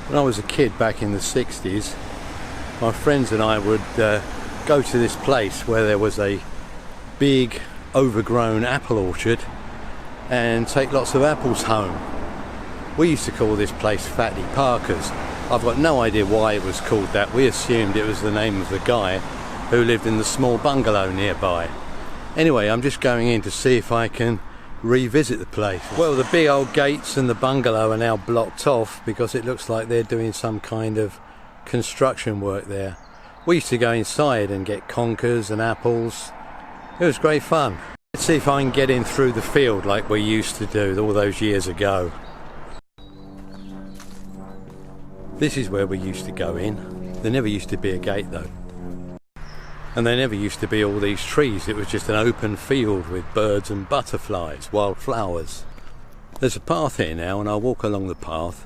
When I was a kid back in the 60s, my friends and I would go to this place where there was a big overgrown apple orchard and take lots of apples home. We used to call this place Fatty Parker's. I've got no idea why it was called that. We assumed it was the name of the guy who lived in the small bungalow nearby. Anyway, I'm just going in to see if I can revisit the place. Well, the big old gates and the bungalow are now blocked off because it looks like they're doing some kind of construction work there. We used to go inside and get conkers and apples. It was great fun. Let's see if I can get in through the field like we used to do all those years ago. This is where we used to go in. There never used to be a gate though. And there never used to be all these trees. It was just an open field with birds and butterflies, wild flowers. There's a path here now, and I'll walk along the path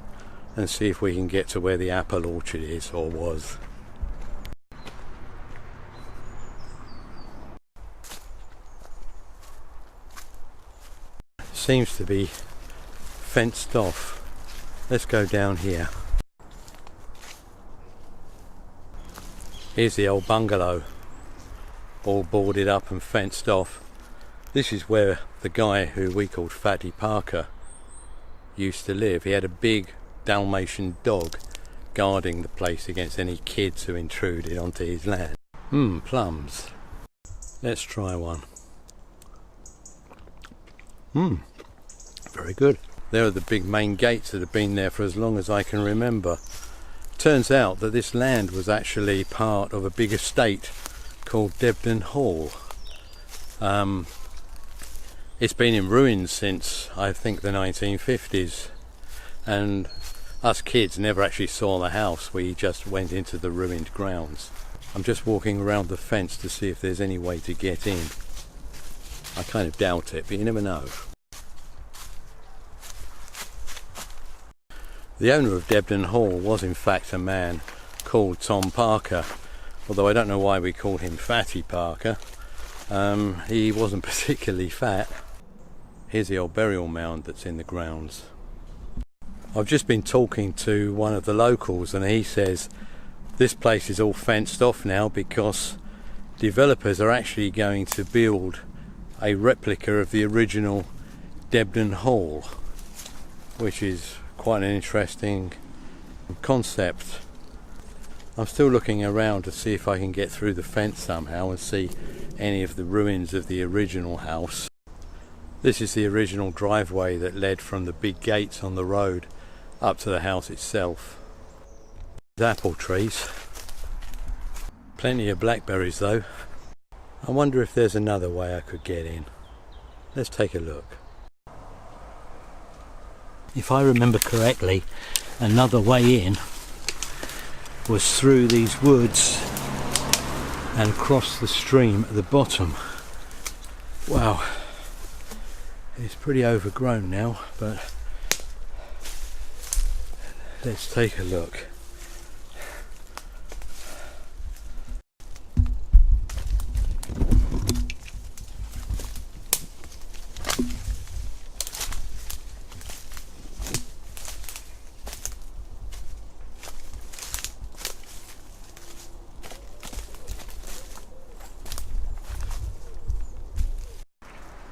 and see if we can get to where the apple orchard is, or was. Seems to be fenced off. Let's go down here. Here's the old bungalow, all boarded up and fenced off. This is where the guy who we called Fatty Parker used to live. He had a big Dalmatian dog guarding the place against any kids who intruded onto his land. Plums. Let's try one. Very good. There are the big main gates that have been there for as long as I can remember. Turns out that this land was actually part of a big estate called Debden Hall. It's been in ruins since I think the 1950s, and us kids never actually saw the house. We just went into the ruined grounds. I'm just walking around the fence to see if there's any way to get in. I kind of doubt it, but you never know. The owner of Debden Hall was in fact a man called Tom Parker, although I don't know why we called him Fatty Parker. He wasn't particularly fat. Here's the old burial mound that's in the grounds. I've just been talking to one of the locals, and he says this place is all fenced off now because developers are actually going to build a replica of the original Debden Hall, which is quite an interesting concept. I'm still looking around to see if I can get through the fence somehow and see any of the ruins of the original house. This is the original driveway that led from the big gates on the road up to the house itself. Apple trees. Plenty of blackberries though. I wonder if there's another way I could get in. Let's take a look. If I remember correctly, another way in was through these woods and across the stream at the bottom. Wow, it's pretty overgrown now, but let's take a look.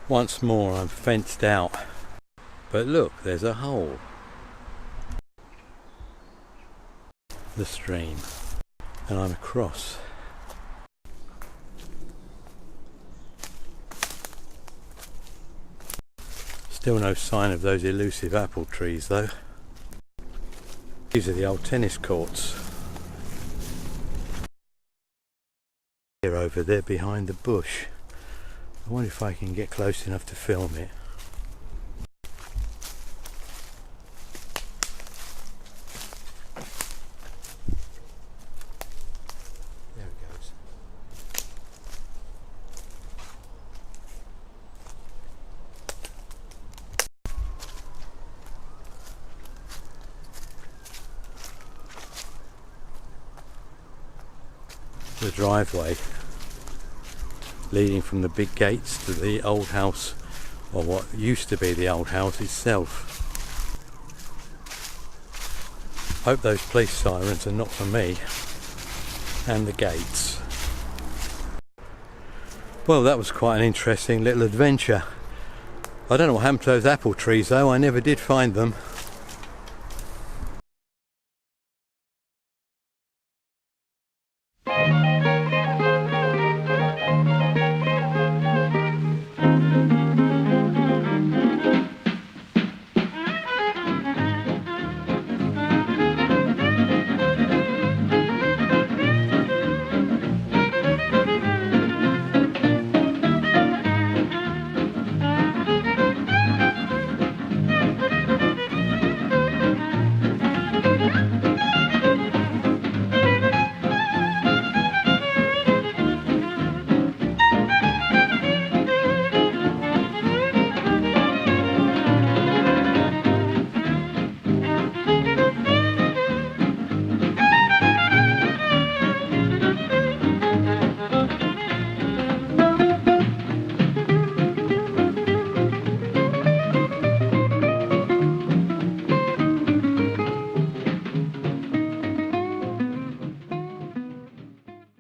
Once more I'm fenced out, but look, there's a hole. The stream, and I'm across. Still no sign of those elusive apple trees though. These are the old tennis courts. Here over there behind the bush. I wonder if I can get close enough to film it. There it goes. The driveway leading from the big gates to the old house, or what used to be the old house itself. Hope those police sirens are not for me. And the gates. Well, that was quite an interesting little adventure. I don't know what happened to those apple trees though, I never did find them.